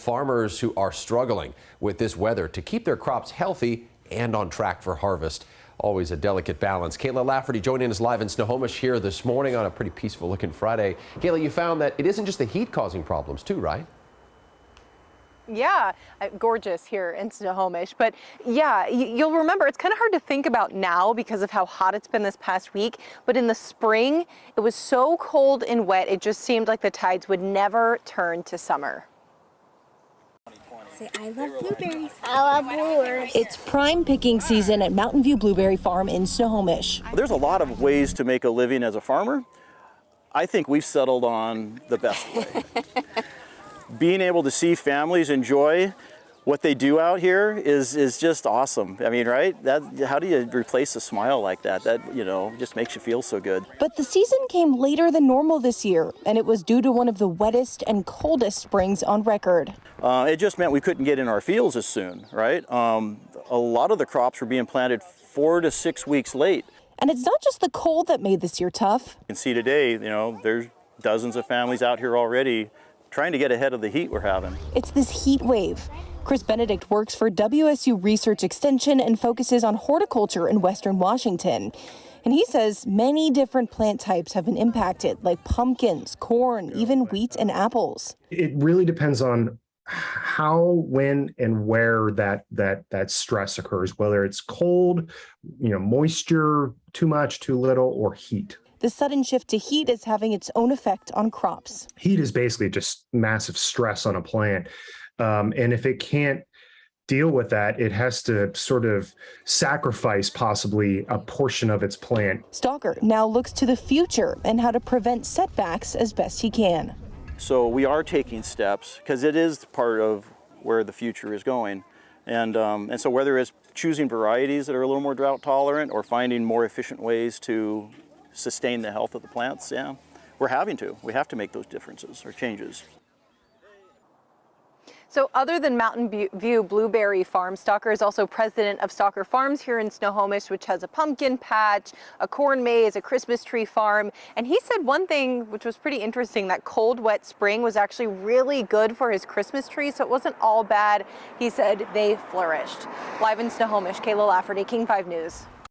Farmers who are struggling with this weather to keep their crops healthy and on track for harvest. Always a delicate balance. Kayla Lafferty joining us live in Snohomish here this morning on a pretty peaceful looking Friday. Kayla, you found that it isn't just the heat causing problems too, right? Yeah, gorgeous here in Snohomish. But yeah, you'll remember it's kind of hard to think about now because of how hot it's been this past week. But in the spring, it was so cold and wet, it just seemed like the tides would never turn to summer. I love blueberries. I love blueberries. It's prime picking season at Mountain View Blueberry Farm in Snohomish. There's a lot of ways to make a living as a farmer. I think we've settled on the best way. Being able to see families enjoy what they do out here is just awesome. I mean, right? How do you replace a smile like that? That, just makes you feel so good. But the season came later than normal this year, and it was due to one of the wettest and coldest springs on record. It just meant we couldn't get in our fields as soon, right? A lot of the crops were being planted 4 to 6 weeks late. And it's not just the cold that made this year tough. You can see today, there's dozens of families out here already trying to get ahead of the heat we're having. It's this heat wave. Chris Benedict works for WSU Research Extension and focuses on horticulture in Western Washington. And he says many different plant types have been impacted, like pumpkins, corn, even wheat and apples. It really depends on how, when, and where that stress occurs, whether it's cold, moisture, too much, too little, or heat. The sudden shift to heat is having its own effect on crops. Heat is basically just massive stress on a plant. And if it can't deal with that, it has to sort of sacrifice possibly a portion of its plant. Stalker now looks to the future and how to prevent setbacks as best he can. So we are taking steps because it is part of where the future is going. And so whether it's choosing varieties that are a little more drought tolerant or finding more efficient ways to sustain the health of the plants, we have to make those differences or changes. So other than Mountain View Blueberry Farm, Stalker is also president of Stalker Farms here in Snohomish, which has a pumpkin patch, a corn maze, a Christmas tree farm. And he said one thing which was pretty interesting, that cold, wet spring was actually really good for his Christmas tree, so it wasn't all bad. He said they flourished. Live in Snohomish, Kayla Lafferty, King 5 News.